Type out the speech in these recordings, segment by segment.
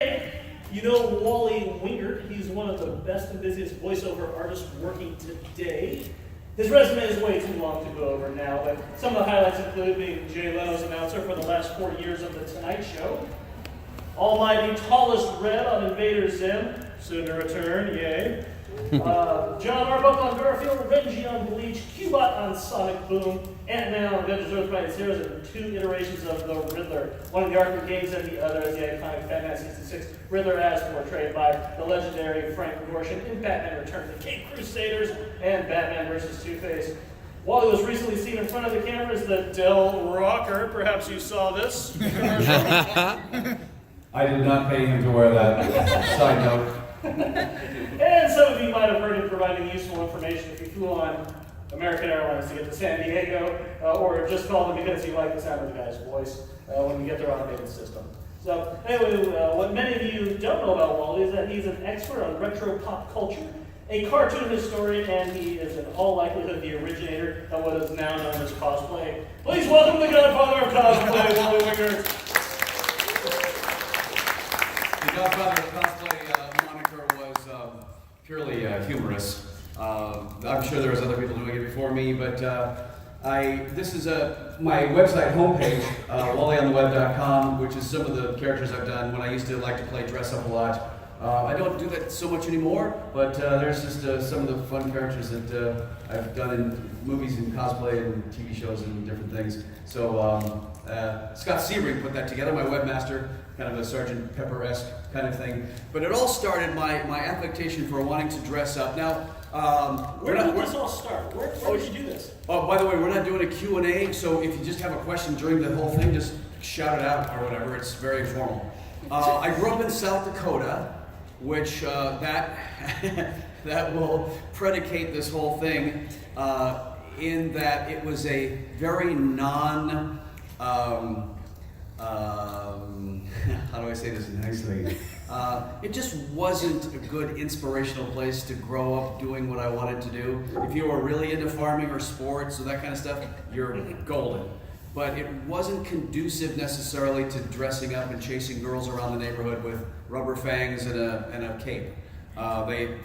You know Wally Wingert, he's one of the best and busiest voiceover artists working today. His resume is way too long to go over now, but some of the highlights include being Jay Leno's announcer for the last 40 years of The Tonight Show, Almighty Tallest Red on Invader Zim, soon to return, yay. John Arbuckle on Garfield, Renji on Bleach, Cubot on Sonic Boom, Ant-Man on Avengers Earth Fighting Heroes, and 2 iterations of the Riddler. One in the Arkham games and the other is the iconic Batman 66 Riddler as portrayed by the legendary Frank Gorshin in Batman Return to the Cape Crusaders and Batman vs. Two-Face. Wally was recently seen in front of the camera as the Del Rocker. Perhaps you saw this. I did not pay him to wear that. Side note. And some of you might have heard him providing useful information if you flew on American Airlines to get to San Diego, or just called him because you like the sound of the guy's voice when you get their automated system. So anyway, what many of you don't know about Wally is that he's an expert on retro pop culture, a cartoon historian, and he is in all likelihood the originator of what is now known as cosplay. Please welcome the godfather of cosplay, Wally Wingert. The godfather of cosplay moniker was purely humorous. I'm sure there was other people doing it before me, but this is my website homepage, wallyontheweb.com, which is some of the characters I've done when I used to like to play dress up a lot. I don't do that so much anymore, but there's just some of the fun characters that I've done in movies and cosplay and TV shows and different things. So Scott Sebring put that together, my webmaster, kind of a Sergeant Pepper-esque kind of thing. But it all started, my affectation for wanting to dress up. Now, Where did this all start? Where did you do this? Oh, by the way, we're not doing a Q&A, so if you just have a question during the whole thing, just shout it out or whatever. It's very informal. I grew up in South Dakota, which that will predicate this whole thing in that it was a very how do I say this nicely? It just wasn't a good inspirational place to grow up doing what I wanted to do. If you were really into farming or sports or that kind of stuff, you're golden. But it wasn't conducive necessarily to dressing up and chasing girls around the neighborhood with rubber fangs and a cape. They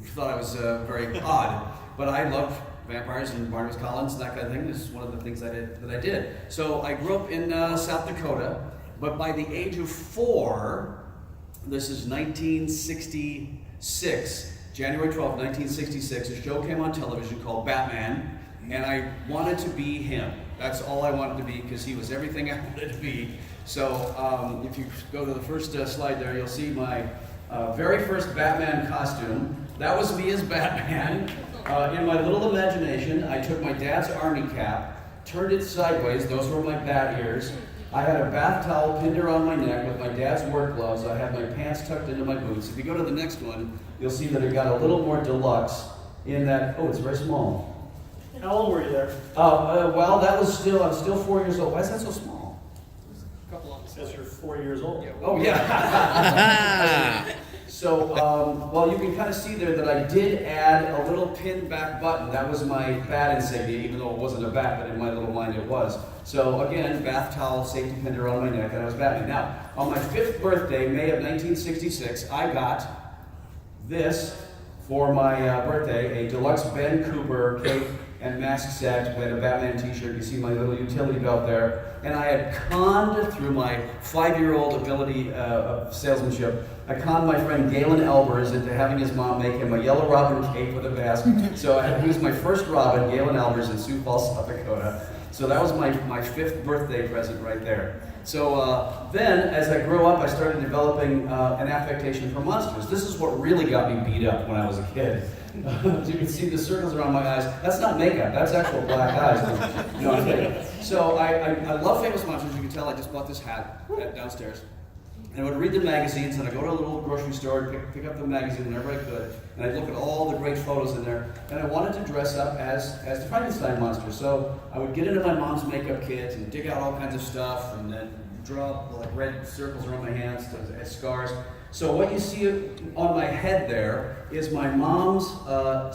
thought I was very odd, but I loved vampires and Barnabas Collins and that kind of thing. This is one of the things that I did. So I grew up in South Dakota, but by the age of 4, this is 1966, January 12, 1966, a show came on television called Batman, and I wanted to be him. That's all I wanted to be because he was everything I wanted to be. So if you go to the first slide there, you'll see my very first Batman costume. That was me as Batman. In my little imagination, I took my dad's army cap, turned it sideways, those were my bat ears. I had a bath towel pinned around my neck with my dad's work gloves. I had my pants tucked into my boots. If you go to the next one, you'll see that it got a little more deluxe in that, oh, it's very small. How old were you there? Well, I was still 4 years old. Why is that so small? A couple of because you're 4 years old. Yeah, oh, yeah. So, well, you can kind of see there that I did add a little pin back button. That was my bat insignia, even though it wasn't a bat, but in my little mind it was. So, again, bath towel, safety pin around my neck, and I was Batman. Now, on my 5th birthday, May of 1966, I got this for my birthday, a deluxe Ben Cooper cape and mask set with a Batman t-shirt. You see my little utility belt there. And I had conned, through my 5-year-old ability of salesmanship, I conned my friend Galen Albers into having his mom make him a Yellow Robin cape with a mask. So he was my first Robin, Galen Albers, in Sioux Falls, South Dakota. So that was my 5th birthday present right there. So then, as I grew up, I started developing an affectation for monsters. This is what really got me beat up when I was a kid. You can see the circles around my eyes. That's not makeup, that's actual black eyes. No, I'm kidding. So I love famous monsters. You can tell I just bought this hat downstairs. And I would read the magazines, and I'd go to a little grocery store, pick up the magazine whenever I could, and I'd look at all the great photos in there, and I wanted to dress up as the Frankenstein monster. So I would get into my mom's makeup kit and dig out all kinds of stuff, and then draw like red circles around my hands as scars. So what you see on my head there is my mom's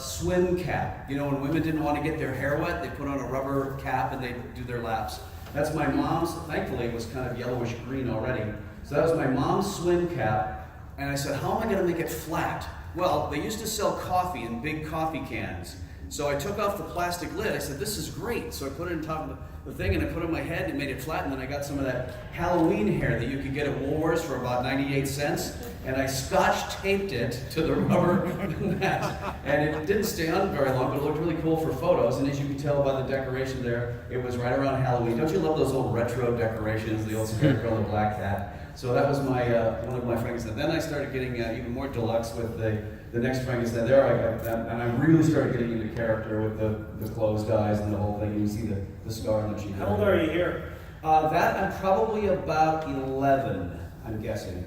swim cap. You know, when women didn't want to get their hair wet, they put on a rubber cap and they do their laps. That's my mom's. Thankfully, it was kind of yellowish green already. So that was my mom's swim cap, and I said, how am I going to make it flat? Well, they used to sell coffee in big coffee cans. So I took off the plastic lid. I said, this is great. So I put it on top of the thing, and I put it on my head and made it flat, and then I got some of that Halloween hair that you could get at Woolworths for about 98 cents, and I scotch taped it to the rubber mat. And it didn't stay on very long, but it looked really cool for photos, and as you can tell by the decoration there, it was right around Halloween. Don't you love those old retro decorations, the old scarecrow and the black cat? So that was my one of my Frankenstein. Then I started getting even more deluxe with the next Frankenstein. There I got that, and I really started getting into character with the closed eyes and the whole thing. You see the scar on the cheek. How old are you here? That I'm probably about 11, I'm guessing.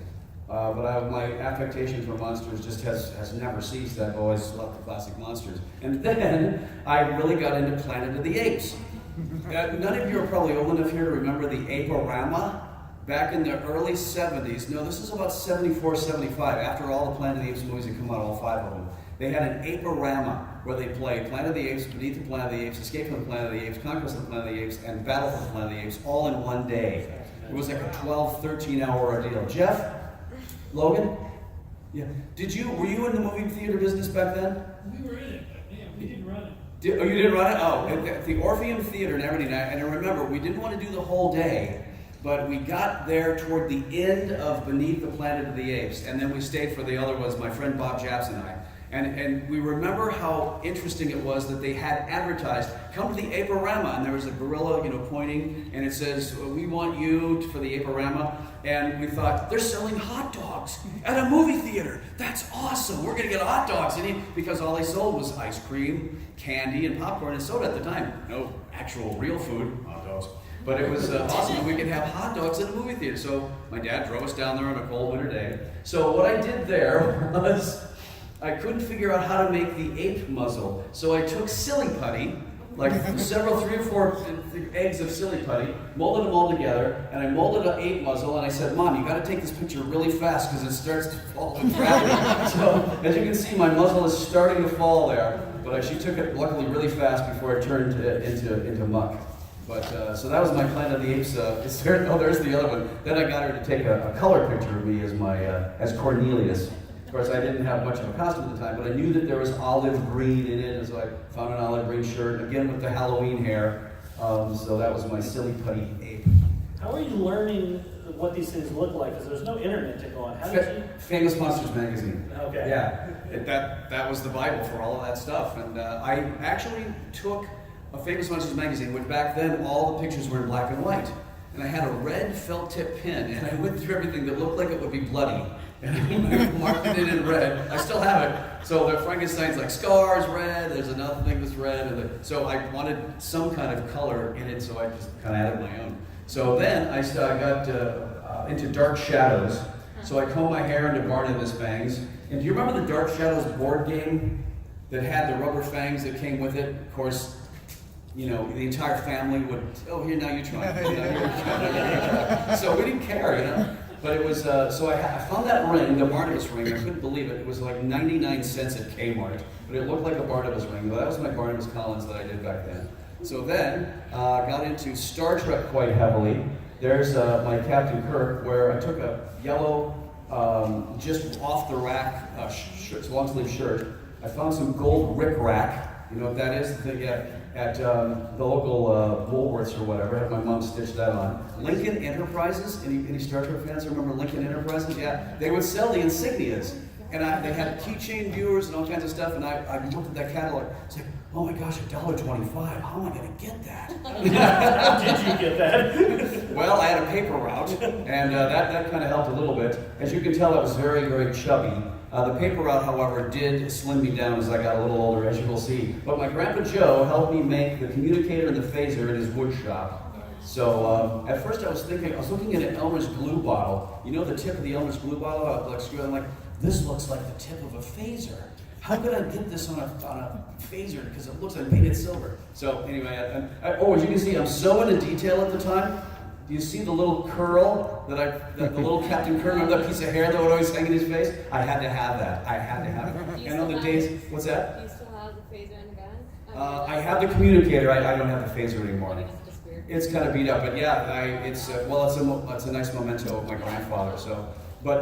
But my affectation for monsters just has never ceased. I've always loved the classic monsters. And then I really got into Planet of the Apes. None of you are probably old enough here to remember the Ape-O-Rama. Back in the early 70s, no, this is about 74, 75, after all the Planet of the Apes movies had come out, all 5 of them. They had an Ape-O-Rama where they played Planet of the Apes, Beneath the Planet of the Apes, Escape from the Planet of the Apes, Conquest of the Planet of the Apes, and Battle for the Planet of the Apes, all in one day. It was like a 12, 13-hour ordeal. Jeff? Logan? Yeah. Were you in the movie theater business back then? We were in it, but yeah, we didn't run it. You didn't run it? Oh, at the Orpheum Theater in Aberdeen, and I remember, we didn't want to do the whole day, but we got there toward the end of Beneath the Planet of the Apes, and then we stayed for the other ones, my friend Bob Japs and I. And we remember how interesting it was that they had advertised, come to the Ape-O-Rama, and there was a gorilla, pointing, and it says, we want you for the Ape-O-Rama. And we thought, they're selling hot dogs at a movie theater. That's awesome. We're going to get hot dogs. Because all they sold was ice cream, candy, and popcorn and soda at the time. No actual real food, hot dogs. But it was awesome that we could have hot dogs at a movie theater. So my dad drove us down there on a cold winter day. So what I did there was I couldn't figure out how to make the ape muzzle. So I took silly putty, like 3 or 4 eggs of silly putty, molded them all together, and I molded an ape muzzle, and I said, Mom, you got to take this picture really fast because it starts to fall with gravity. So as you can see, my muzzle is starting to fall there, but she took it luckily really fast before it turned into muck. But so that was my Planet of the Apes. There's the other one. Then I got her to take a color picture of me as Cornelius. Of course, I didn't have much of a costume at the time, but I knew that there was olive green in it, and so I found an olive green shirt, again with the Halloween hair. So that was my silly putty ape. How are you learning what these things look like? Because there's no internet to go on. How did you? Famous Monsters magazine. Okay. Yeah, that was the Bible for all of that stuff. And I actually took a Famous Monsters magazine, which back then all the pictures were in black and white. And I had a red felt tip pen, and I went through everything that looked like it would be bloody. And I marked it in red. I still have it. So the Frankenstein's like scars red, there's another thing that's red. So I wanted some kind of color in it, so I just kind of added my own. So then I got into Dark Shadows. So I combed my hair into Barnabas bangs. And do you remember the Dark Shadows board game that had the rubber fangs that came with it? Of course, the entire family would, here, now you try. So we didn't care, But it was, so I found that ring, the Barnabas ring. I couldn't believe it. It was like 99 cents at Kmart, but it looked like a Barnabas ring. Well, that was my Barnabas Collins that I did back then. So then, got into Star Trek quite heavily. There's my Captain Kirk, where I took a yellow, just off the rack, long sleeve shirt. I found some gold rick-rack. You know what that is? At the local Woolworths or whatever. I had my mom stitch that on. Lincoln Enterprises. Any Star Trek fans remember Lincoln Enterprises? Yeah, they would sell the insignias, and they had keychain viewers and all kinds of stuff. And I looked at that catalog. It's like, oh my gosh, $1.25. How am I going to get that? How did you get that? Well, I had a paper route, and that kind of helped a little bit. As you can tell, I was very, very chubby. The paper route, however, did slim me down as I got a little older, as you will see. But my Grandpa Joe helped me make the communicator and the phaser in his wood shop. So at first I was looking at an Elmer's glue bottle. You know the tip of the Elmer's glue bottle? I'm like, this looks like the tip of a phaser. How could I get this on a phaser? Because it looks like painted silver. So anyway, as you can see, I'm so into detail at the time. Do you see the little curl the little Captain Kirk, remember that piece of hair that would always hang in his face? I had to have that. I had to have it. And on the days, what's that? Do you still have the phaser and the gun? I have the communicator. I don't have the phaser anymore. It's just weird. It's kind of beat up, but yeah, it's a nice memento of my grandfather. So, but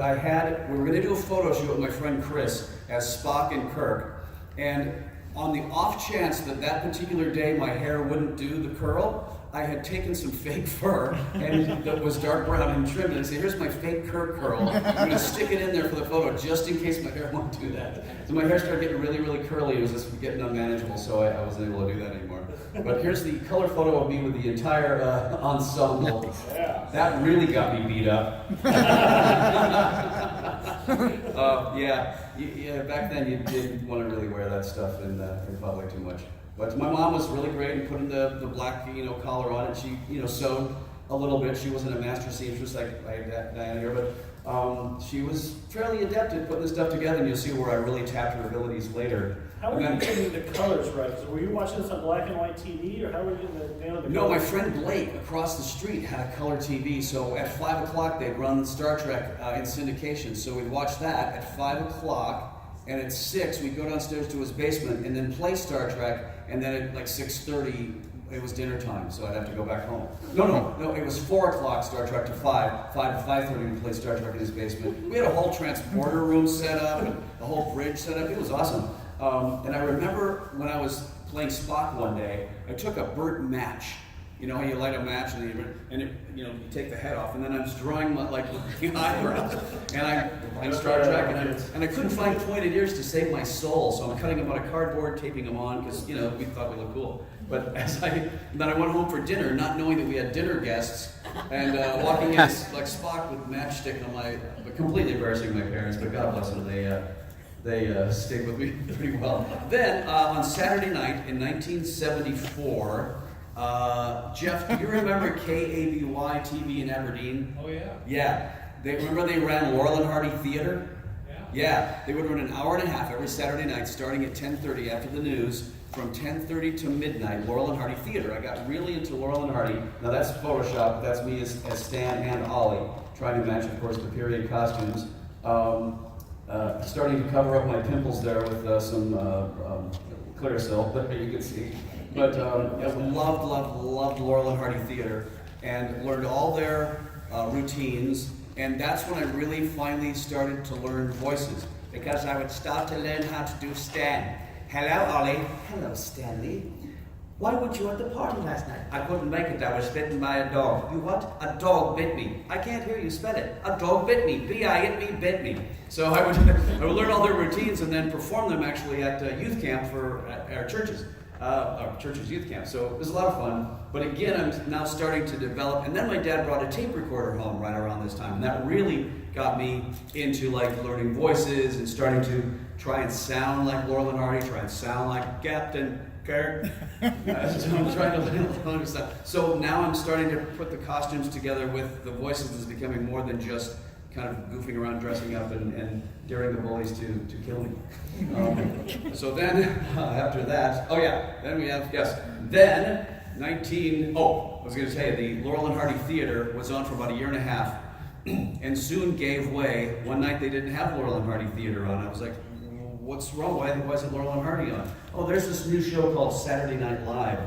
we were going to do a photo shoot with my friend Chris as Spock and Kirk, and on the off chance that particular day my hair wouldn't do the curl, I had taken some fake fur and that was dark brown and trimmed it and said, here's my fake Kirk curl. I'm going to stick it in there for the photo just in case my hair won't do that. So my hair started getting really, really curly. It was just getting unmanageable, so I wasn't able to do that anymore. But here's the color photo of me with the entire ensemble. Yeah. That really got me beat up. Yeah, back then you didn't want to really wear that stuff in public too much. But my mom was really great in putting the black, collar on it. She, sewed a little bit. She wasn't a master seamstress like Diana here, but she was fairly adept at putting this stuff together, and you'll see where I really tapped her abilities later. How were you getting the colors right? So were you watching this on black and white TV, or how were you getting the colors? No, my friend Blake across the street had a color TV, so at 5 o'clock they'd run Star Trek in syndication, so we'd watch that at 5 o'clock, and at 6 we'd go downstairs to his basement and then play Star Trek, and then at like 6:30 it was dinner time, so I'd have to go back home. No, it was 4 o'clock Star Trek to 5 to 5:30 we played Star Trek in his basement. We had a whole transporter room set up, and a whole bridge set up. It was awesome. And I remember when I was playing Spock one day, I took a burnt match. You know how you light a match and you take the head off, and then I was drawing my eyebrows, and I'm Star Trek, and I couldn't find pointed ears to save my soul, so I'm cutting them out of cardboard, taping them on because we thought we looked cool. But then I went home for dinner, not knowing that we had dinner guests, and walking in like Spock with matchstick on my, completely embarrassing my parents, but God bless them, they stayed with me pretty well. Then on Saturday night in 1974. Jeff, do you remember KABY TV in Aberdeen? Oh, yeah. Yeah. Remember they ran Laurel and Hardy Theater? Yeah. Yeah. They would run an hour and a half every Saturday night, starting at 10:30 after the news. From 10:30 to midnight, Laurel and Hardy Theater. I got really into Laurel and Hardy. Now that's Photoshop. That's me as Stan and Ollie, trying to match, of course, the period costumes. Starting to cover up my pimples there with some Clearasil that you can see. But I loved Laurel and Hardy Theater, and learned all their routines, and that's when I really finally started to learn voices, because I would start to learn how to do Stan. Hello, Ollie. Hello, Stanley. Why weren't you at the party last night? I couldn't make it. I was bitten by a dog. You what? A dog bit me. I can't hear you spell it. A dog bit me. B-I-T-me, bit me. So I would learn all their routines and then perform them actually at youth camp for our churches. Our church's youth camp. So it was a lot of fun. But again, I'm now starting to develop. And then my dad brought a tape recorder home right around this time. And that really got me into learning voices and starting to try and sound like Laurel and Hardy, try and sound like Captain Kirk. So I'm trying to learn stuff. So now I'm starting to put the costumes together with the voices. Is becoming more than just kind of goofing around, dressing up, and daring the bullies to kill me. So then, after that, then we have, then I was going to tell you, the Laurel and Hardy Theater was on for about a year and a half, and soon gave way. One night they didn't have Laurel and Hardy Theater on. I was like, what's wrong? Why isn't Laurel and Hardy on? Oh, there's this new show called Saturday Night Live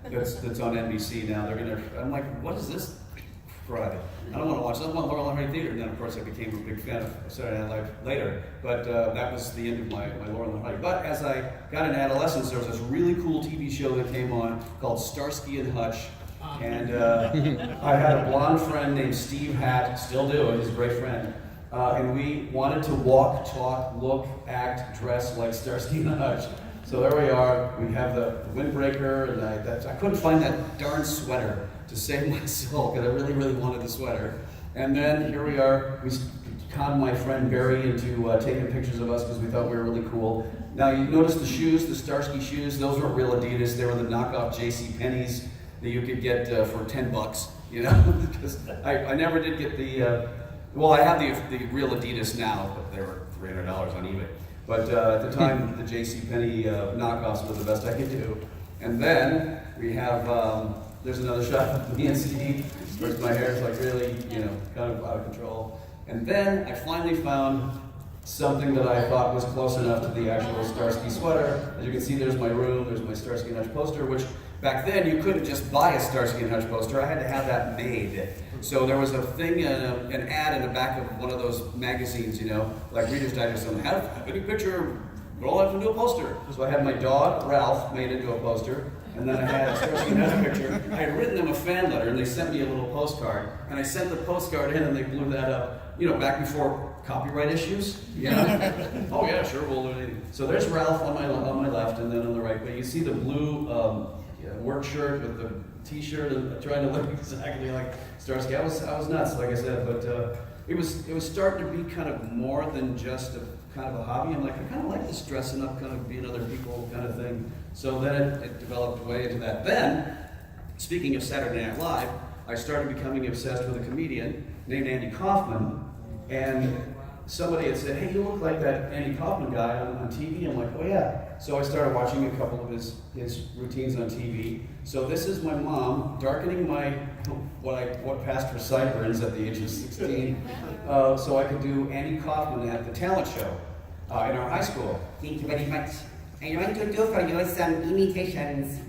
that's on NBC now. I'm like, what is this Friday? I don't want to watch that. I want Laurel and Hardy Theater. And then, of course, I became a big fan of Saturday Night Live later. But that was the end of my Laurel and Hardy. But as I got into adolescence, there was this really cool TV show that came on called Starsky and Hutch. And I had a blonde friend named Steve Hatt, still do, he's a great friend. And we wanted to walk, talk, look, act, dress like Starsky and Hutch. So there we are. We have the windbreaker, and I couldn't find that darn sweater to save my soul, because I really, really wanted the sweater. And then here we are. We conned my friend Barry into taking pictures of us because we thought we were really cool. Now you notice the shoes, the Starsky shoes. Those weren't real Adidas. They were the knockoff J.C. Penney's that you could get for $10. Because I never did get the. I have the real Adidas now, but they were $300 on eBay. But at the time, the J.C. Penney knockoffs were the best I could do. And then we have, there's another shot of me and Steve. First, my hair is really, kind of out of control. And then I finally found something that I thought was close enough to the actual Starsky sweater. As you can see, there's my room, there's my Starsky and Hutch poster, which back then you couldn't just buy a Starsky and Hutch poster. I had to have that made. So there was a thing, an ad in the back of one of those magazines, you know, like Reader's Digest, and have any picture, roll up into a poster. So I had my dog, Ralph, made into a poster, and then I had a Starsky and Hutch picture. I had written them a fan letter, and they sent me a little postcard, and I sent the postcard in, and they blew that up, you know, back before copyright issues. Yeah. Oh yeah, sure, we'll do anything. So there's Ralph on my left, and then on the right, but you see the blue work shirt with the T-shirt and trying to look exactly like Starsky. I was nuts, like I said, but it was starting to be kind of more than just a kind of a hobby. I'm like, I kind of like this dressing up, kind of being other people kind of thing. So then it developed way into that. Then, speaking of Saturday Night Live, I started becoming obsessed with a comedian named Andy Kaufman, and somebody had said, hey, you look like that Andy Kaufman guy on TV. I'm like, oh yeah. So I started watching a couple of his routines on TV. So this is my mom darkening my, what passed for sideburns at the age of 16, so I could do Andy Kaufman at the talent show in our high school. Thank you very much. I want to do for you some imitations.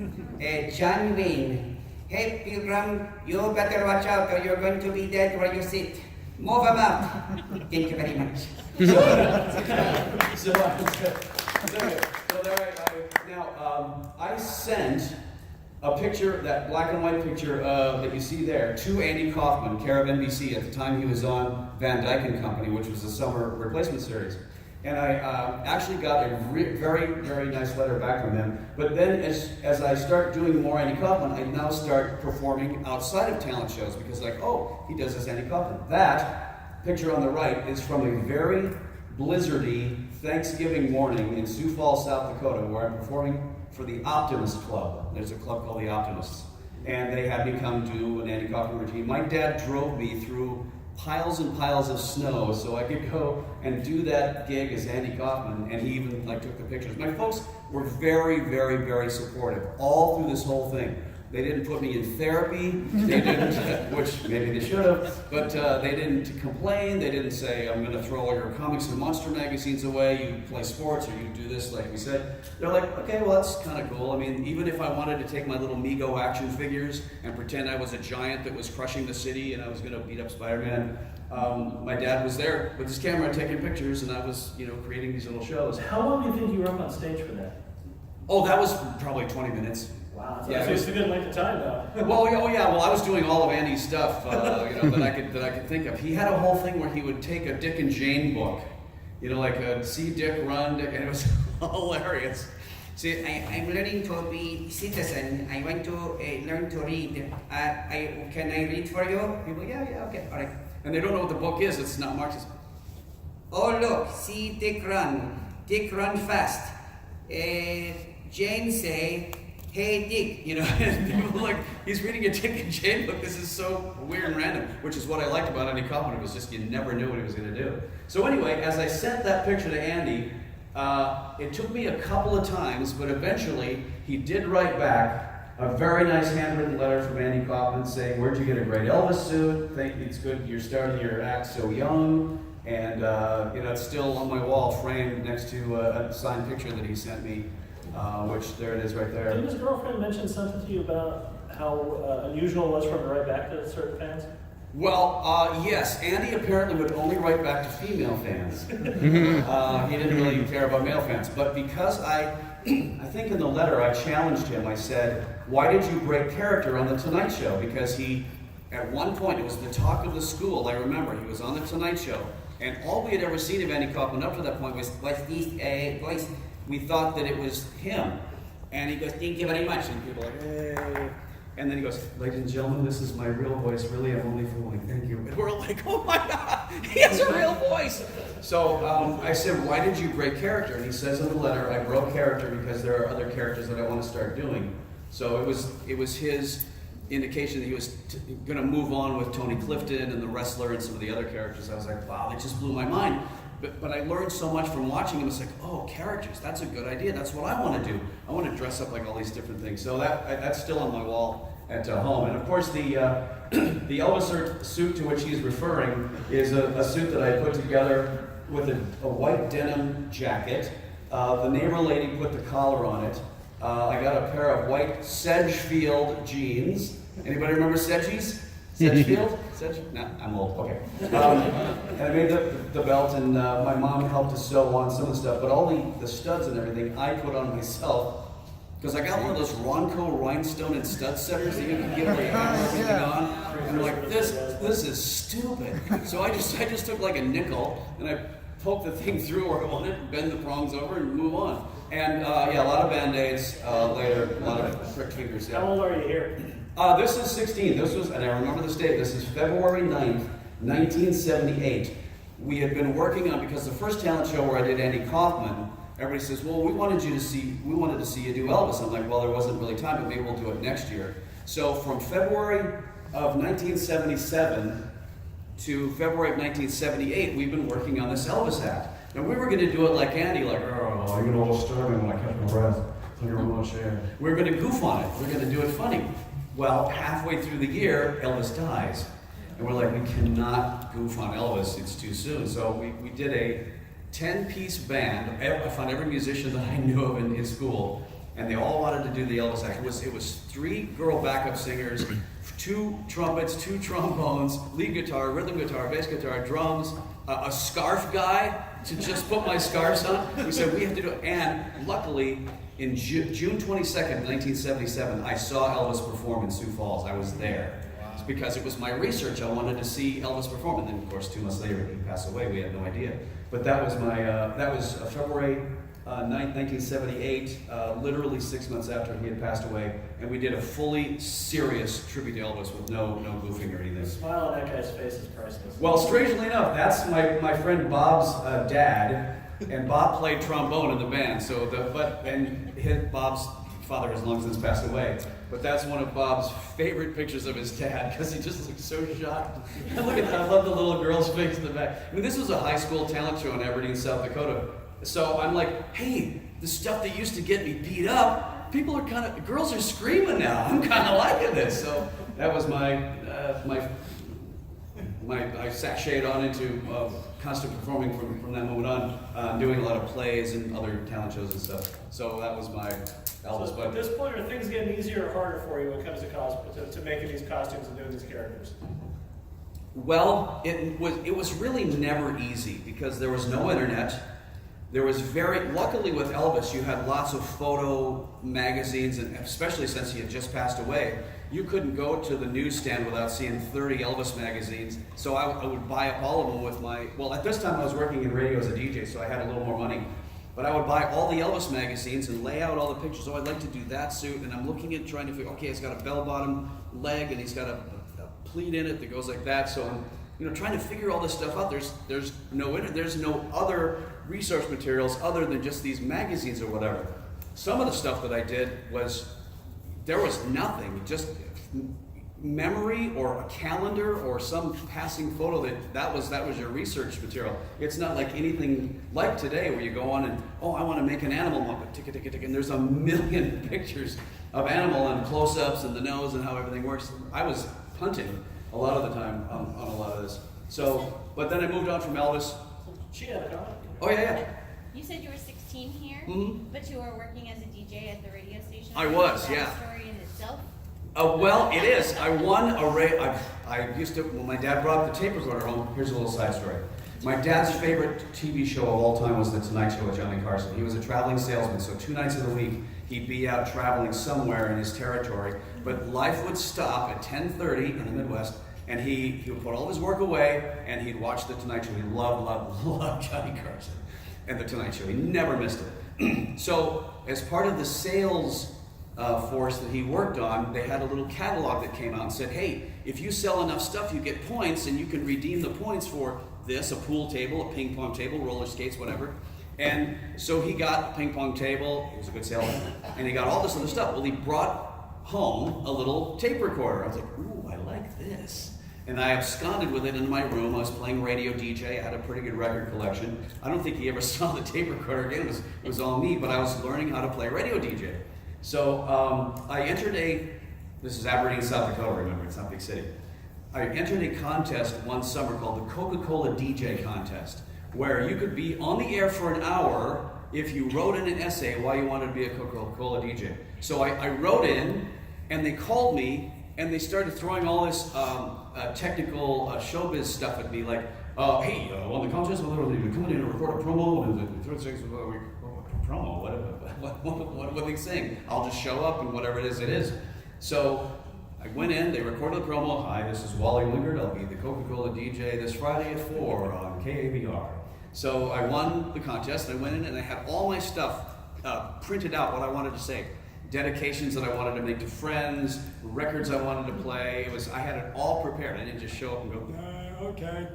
John Wayne. Hey, Pilgrim, you better watch out or you're going to be dead where you sit. Move him up. Thank you very much. I sent a picture, that black and white picture that you see there, to Andy Kaufman, care of NBC. At the time he was on Van Dyke and Company, which was a summer replacement series. And I actually got a very, very nice letter back from him. But then as I start doing more Andy Kaufman, I now start performing outside of talent shows because like, oh, he does this Andy Kaufman. That picture on the right is from a very blizzardy Thanksgiving morning in Sioux Falls, South Dakota, where I'm performing for the Optimist Club. There's a club called the Optimists. And they had me come do an Andy Kaufman routine. My dad drove me through piles and piles of snow so I could go and do that gig as Andy Kaufman, and he even like took the pictures. My folks were very, very, very supportive all through this whole thing. They didn't put me in therapy, they didn't, which maybe they should have, but they didn't complain, they didn't say, I'm gonna throw all your comics and monster magazines away, you play sports, or you do this, like we said. They're like, okay, well that's kind of cool. I mean, even if I wanted to take my little Mego action figures and pretend I was a giant that was crushing the city and I was gonna beat up Spider-Man, my dad was there with his camera taking pictures, and I was, you know, creating these little shows. How long do you think you were up on stage for that? Oh, that was probably 20 minutes. Wow, so Yeah, it's a good length of time though. Well, oh yeah. Well, I was doing all of Andy's stuff, you know, that I could think of. He had a whole thing where he would take a Dick and Jane book, you know, like a See Dick, Run Dick, and it was hilarious. See, I'm learning to be citizen. I want to learn to read. Can I read for you? People, yeah, okay, all right. And they don't know what the book is. It's not Marxist. Oh look, see Dick run fast. Jane say, hey Dick, You know, and people are like, he's reading a Dick and Jane book. This is so weird and random, which is what I liked about Andy Kaufman. It was just you never knew what he was going to do. So anyway, as I sent that picture to Andy, it took me a couple of times, but eventually he did write back a very nice handwritten letter from Andy Kaufman saying, where'd you get a great Elvis suit? Think it's good you're starting your act so young. And you know, it's still on my wall framed next to a signed picture that he sent me, which there it is right there. Didn't his girlfriend mention something to you about how unusual it was for him to write back to certain fans? Well, yes, Andy apparently would only write back to female fans. He didn't really care about male fans. But because I think in the letter I challenged him, I said, why did you break character on The Tonight Show? Because he, at one point, it was the talk of the school, I remember, he was on The Tonight Show. And all we had ever seen of Andy Kaufman up to that point was this voice. We thought that it was him. And he goes, thank you very much. And people are like, hey. And then he goes, ladies and gentlemen, this is my real voice. Really, I'm only fooling. Thank you. And we're like, oh my God, he has a real voice. So I said, why did you break character? And he says in the letter, I broke character because there are other characters that I want to start doing. So it was his indication that he was going to move on with Tony Clifton and the wrestler and some of the other characters. I was like, wow, that just blew my mind. But I learned so much from watching him. It's like, oh, characters, that's a good idea. That's what I want to do. I want to dress up like all these different things. So that's still on my wall at home. And of course, the Elvis suit to which he's referring is a suit that I put together with a white denim jacket. The neighbor lady put the collar on it. I got a pair of white Sedgefield jeans. Anybody remember Sedgies? Sedgefield? Sedge? No, I'm old. Okay. And I made the belt, and my mom helped to sew on some of the stuff, but all the studs and everything I put on myself. Because I got one of those Ronco rhinestone and stud setters that you can get where you have everything on. And I'm like, this is stupid. So I just took like a nickel and I poked the thing through where I wanted, bend the prongs over, and move on. And yeah, a lot of band-aids later, a lot of pricked fingers. Yeah. How old are you here? This is 16. This was, and I remember this date. This is February 9th, 1978. We had been working on, because the first talent show where I did Andy Kaufman, everybody says, well, we wanted to see you do Elvis. I'm like, well, there wasn't really time, but maybe we'll do it next year. So from February of 1977 to February of 1978, we've been working on this Elvis act. Now we were going to do it like Andy, like, oh, you can almost stir me when I catch my breath. Under much air. We were going to goof on it. We're going to do it funny. Well, halfway through the year, Elvis dies. And we're like, we cannot goof on Elvis, it's too soon. So we did a 10-piece band. I found every musician that I knew of in school, and they all wanted to do the Elvis act. It was 3 girl backup singers, 2 trumpets, 2 trombones, lead guitar, rhythm guitar, bass guitar, drums, a scarf guy to just put my scarves on. We said, we have to do it. And luckily, in June 22nd, 1977, I saw Elvis perform in Sioux Falls. I was there. It's because it was my research. I wanted to see Elvis perform. And then, of course, 2 months later, he passed away. We had no idea. But that was February 9th, 1978, literally 6 months after he had passed away. And we did a fully serious tribute to Elvis with no goofing or anything. The smile on that guy's face is priceless. Well, strangely enough, that's my friend Bob's dad. And Bob played trombone in the band, Bob's father has long since passed away. But that's one of Bob's favorite pictures of his dad, because he just looks so shocked. Look at that, I love the little girl's face in the back. I mean, this was a high school talent show in Aberdeen, South Dakota. So I'm like, hey, the stuff that used to get me beat up, girls are screaming now. I'm kind of liking this. So that was I sashayed on into constant performing from that moment on, doing a lot of plays and other talent shows and stuff. So that was my Elvis. So at this point, are things getting easier or harder for you when it comes to cosplay, to making these costumes and doing these characters? Well, it was really never easy because there was no internet. There was luckily with Elvis, you had lots of photo magazines, and especially since he had just passed away, you couldn't go to the newsstand without seeing 30 Elvis magazines. So I would buy up all of them with at this time I was working in radio as a DJ, so I had a little more money. But I would buy all the Elvis magazines and lay out all the pictures. Oh, I'd like to do that suit, and I'm looking at trying to figure, okay, he's got a bell-bottom leg, and he's got a pleat in it that goes like that. So I'm trying to figure all this stuff out. There's no other resource materials other than just these magazines or whatever. Some of the stuff that I did there was nothing, just memory or a calendar or some passing photo that was your research material. It's not like anything like today where you go on and, I want to make an animal muppet, and there's a million pictures of animal and close-ups and the nose and how everything works. I was punting a lot of the time on a lot of this. So, but then I moved on from Elvis. She had a comment. Oh yeah. You said you were 16 here, but you were working as a DJ at the radio station. I was, Is that yeah. a story in itself? Well, it is. I won a race. I used to, when my dad brought the tape recorder home, here's a little side story. My dad's favorite TV show of all time was The Tonight Show with Johnny Carson. He was a traveling salesman, so 2 nights of the week, he'd be out traveling somewhere in his territory. But life would stop at 10:30 in the Midwest, and he would put all his work away, and he'd watch The Tonight Show. He loved Johnny Carson and The Tonight Show. He never missed it. So, as part of the sales force that he worked on, they had a little catalog that came out and said, hey, if you sell enough stuff, you get points, and you can redeem the points for this, a pool table, a ping pong table, roller skates, whatever. And so he got a ping pong table, he was a good salesman, and he got all this other stuff. Well, he brought home a little tape recorder. I was like, ooh, I like this. And I absconded with it in my room. I was playing radio DJ. I had a pretty good record collection. I don't think he ever saw the tape recorder again. It was all me, but I was learning how to play radio DJ. So I entered this is Aberdeen, South Dakota, remember, it's not a big city. I entered a contest one summer called the Coca-Cola DJ Contest, where you could be on the air for an hour if you wrote in an essay why you wanted to be a Coca-Cola DJ. So I wrote in, and they called me, and they started throwing all this technical showbiz stuff at me, like, hey, on the contest, we're coming in to record a promo, and the third thing is, promo, what are they saying? I'll just show up, and whatever it is. So I went in, they recorded the promo. Hi, this is Wally Wingert. I'll be the Coca-Cola DJ this Friday at 4 on KABR. So I won the contest. I went in and I had all my stuff printed out, what I wanted to say. Dedications that I wanted to make to friends, records I wanted to play. I had it all prepared. I didn't just show up and go, okay.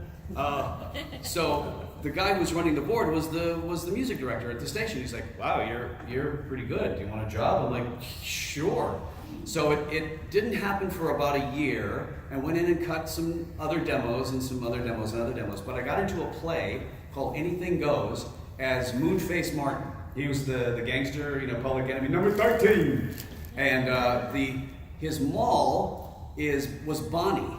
So the guy who was running the board was the music director at the station. He's like, wow, you're pretty good. Do you want a job? I'm like, sure. So it didn't happen for about a year. I went in and cut some other demos and some other demos and other demos. But I got into a play called Anything Goes as Moonface Martin. He was the gangster, Public Enemy number 13. And his moll was Bonnie,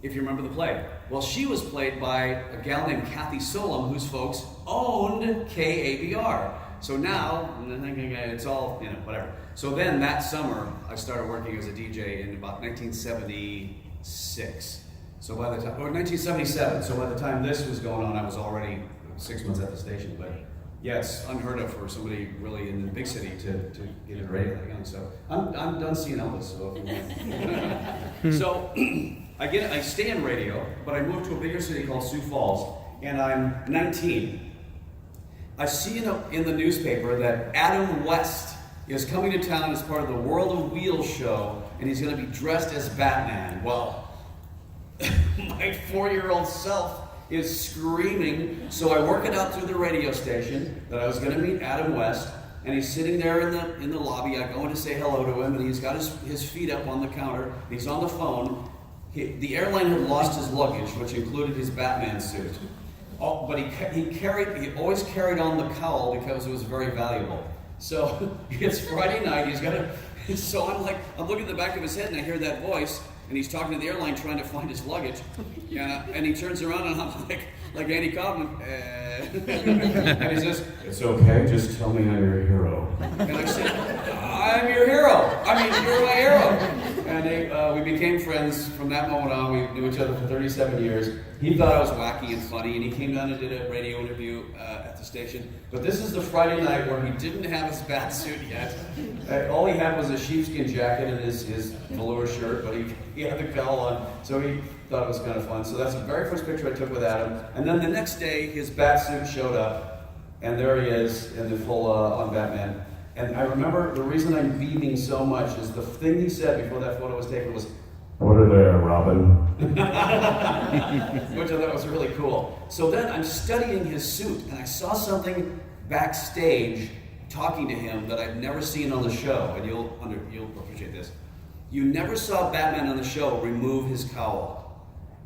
if you remember the play. Well, she was played by a gal named Kathy Solom, whose folks owned KABR. So now, it's all, whatever. So then that summer, I started working as a DJ in about 1976. So by the time, or 1977. So by the time this was going on, I was already 6 months at the station. But yeah, it's unheard of for somebody really in the big city to get into radio that young. So I'm done seeing Elvis. So I stay in radio, but I moved to a bigger city called Sioux Falls, and I'm 19. I see in the newspaper that Adam West is coming to town as part of the World of Wheels show, and he's going to be dressed as Batman. Well, my 4-year-old self is screaming, so I work it out through the radio station that I was going to meet Adam West, and he's sitting there in the lobby. I go in to say hello to him, and he's got his feet up on the counter. He's on the phone. The airline had lost his luggage, which included his Batman suit. Oh, but he always carried on the cowl because it was very valuable. So it's Friday night. So I'm looking at the back of his head, and I hear that voice, and he's talking to the airline trying to find his luggage. And he turns around, and I'm like Andy Kaufman. And he says, "It's okay. Just tell me I'm your hero." And I said, "I'm your hero. I mean, you're my hero." And we became friends from that moment on. We knew each other for 37 years. He thought I was wacky and funny, and he came down and did a radio interview at the station. But this is the Friday night where he didn't have his bat suit yet. All he had was a sheepskin jacket and his velour shirt, but he had the cowl on, so he thought it was kind of fun. So that's the very first picture I took with Adam. And then the next day, his bat suit showed up, and there he is in the full on Batman. And I remember the reason I'm beaming so much is the thing he said before that photo was taken was, "Put her there, Robin." Which I thought was really cool. So then I'm studying his suit, and I saw something backstage talking to him that I've never seen on the show, and you'll appreciate this. You never saw Batman on the show remove his cowl.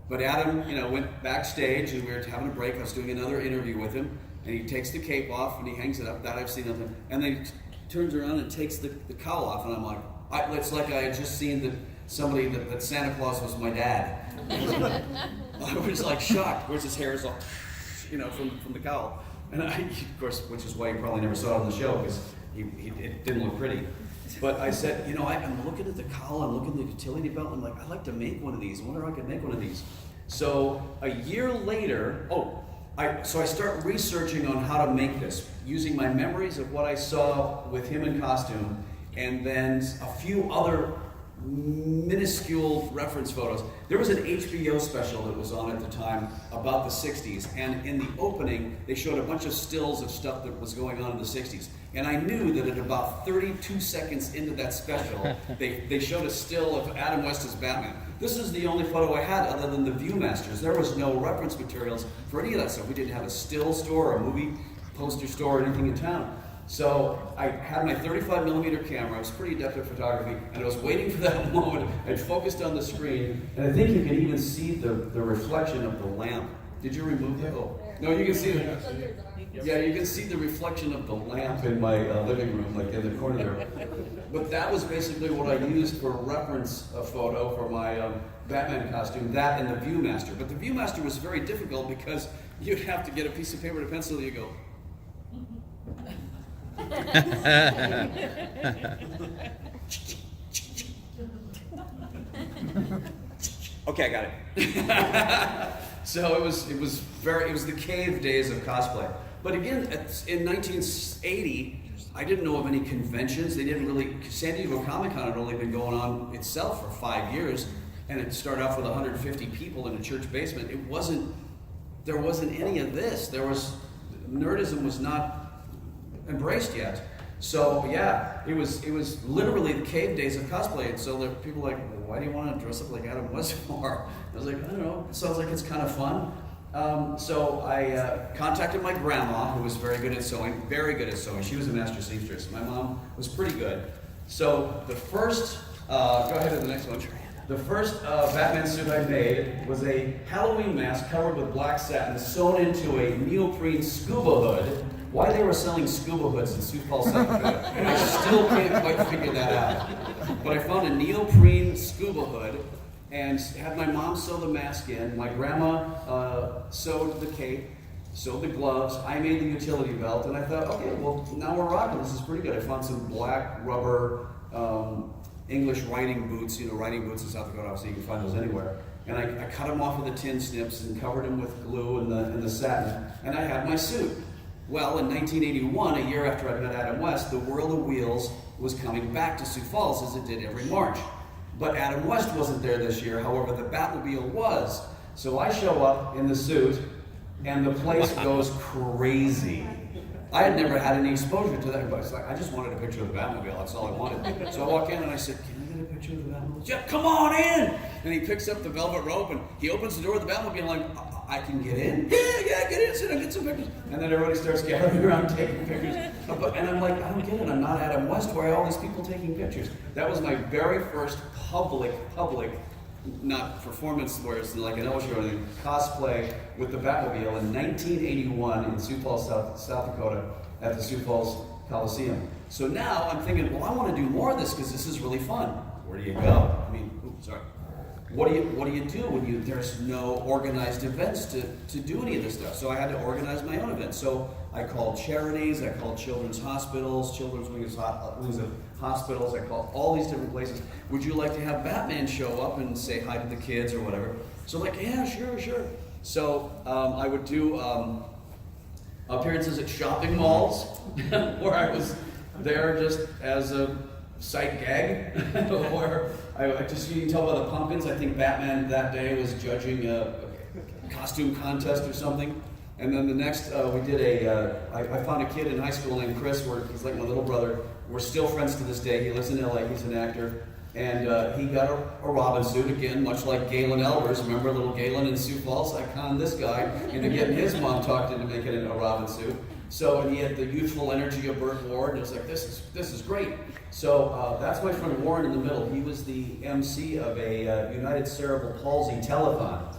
But Adam, went backstage, and we were having a break. I was doing another interview with him, and he takes the cape off, and he hangs it up. That I've seen nothing. And then he turns around and takes the cowl off, and I'm like, it's like I had just seen that Santa Claus was my dad. I was like shocked. Where's his hair is all, from the cowl. And of course, which is why you probably never saw it on the show, because it didn't look pretty. But I said, I'm looking at the cowl, I'm looking at the utility belt, I'm like, I'd like to make one of these. I wonder if I could make one of these. So a year later, I start researching on how to make this, using my memories of what I saw with him in costume, and then a few other minuscule reference photos. There was an HBO special that was on at the time about the 60s, and in the opening, they showed a bunch of stills of stuff that was going on in the 60s. And I knew that at about 32 seconds into that special, they showed a still of Adam West as Batman. This is the only photo I had other than the Viewmasters. There was no reference materials for any of that stuff. We didn't have a still store or a movie poster store or anything in town. So I had my 35mm camera. I was pretty adept at photography, and I was waiting for that moment. I'd focused on the screen, and I think you can even see the reflection of the lamp. Did you remove it? Oh, no, you can see it. Yeah, you can see the reflection of the lamp in my living room, like in the corner there. But that was basically what I used for reference photo for my Batman costume, that and the Viewmaster. But the Viewmaster was very difficult because you'd have to get a piece of paper and a pencil, and you go, Okay, I got it. So it was the cave days of cosplay. But again, in 1980, I didn't know of any conventions. They didn't really. San Diego Comic Con had only been going on itself for 5 years, and it started off with 150 people in a church basement. There wasn't any of this. Nerdism was not embraced yet. So yeah, it was literally the cave days of cosplay. And so people were like, well, why do you want to dress up like Adam West for? I was like, I don't know. It sounds like it's kind of fun. So I contacted my grandma, who was very good at sewing. She was a master seamstress. My mom was pretty good. So the first, go ahead to the next one. The first Batman suit I made was a Halloween mask covered with black satin sewn into a neoprene scuba hood. Why they were selling scuba hoods in Sioux Falls, South Dakota, I still can't quite figure that out. But I found a neoprene scuba hood and had my mom sew the mask in. My grandma sewed the cape, sewed the gloves. I made the utility belt, and I thought, okay, well, now we're rocking. This is pretty good. I found some black rubber English riding boots, riding boots in South Dakota, obviously you can find those anywhere. And I cut them off with the tin snips and covered them with glue and the satin, and I had my suit. Well, in 1981, a year after I met Adam West, the World of Wheels was coming back to Sioux Falls as it did every March. But Adam West wasn't there this year, however, the Batmobile was. So I show up in the suit, and the place goes crazy. I had never had any exposure to that, but it's like, I just wanted a picture of the Batmobile, that's all I wanted. So I walk in and I said, can I get a picture of the Batmobile? Yeah, come on in! And he picks up the velvet rope and he opens the door of the Batmobile and I'm like, I can get in? Yeah, get in, sit down, get some pictures. And then everybody starts gathering around taking pictures. And I'm like, I don't get it, I'm not Adam West, why are all these people taking pictures? That was my very first public, not performance where it's like an show or anything, cosplay with the Batmobile in 1981 in Sioux Falls, South Dakota at the Sioux Falls Coliseum. So now I'm thinking, well, I want to do more of this because this is really fun. Where do you go? What do you do when there's no organized events to do any of this stuff? So I had to organize my own events. So I called charities, I called children's hospitals, children's wings of hospitals, I called all these different places. Would you like to have Batman show up and say hi to the kids or whatever? So like, yeah, sure. So I would do appearances at shopping malls where I was there just as a sight gag, where you can tell by the pumpkins, I think Batman that day was judging a costume contest or something. And then the next, we did I found a kid in high school named Chris, he's like my little brother. We're still friends to this day. He lives in LA, he's an actor. And he got a Robin suit, again, much like Galen Elvers. Remember little Galen in Sioux Falls? I conned this guy into getting his mom talked into making it a Robin suit. So, and he had the youthful energy of Burt Ward, and it was like, this is great. So that's my friend Warren in the middle. He was the MC of a United Cerebral Palsy telethon.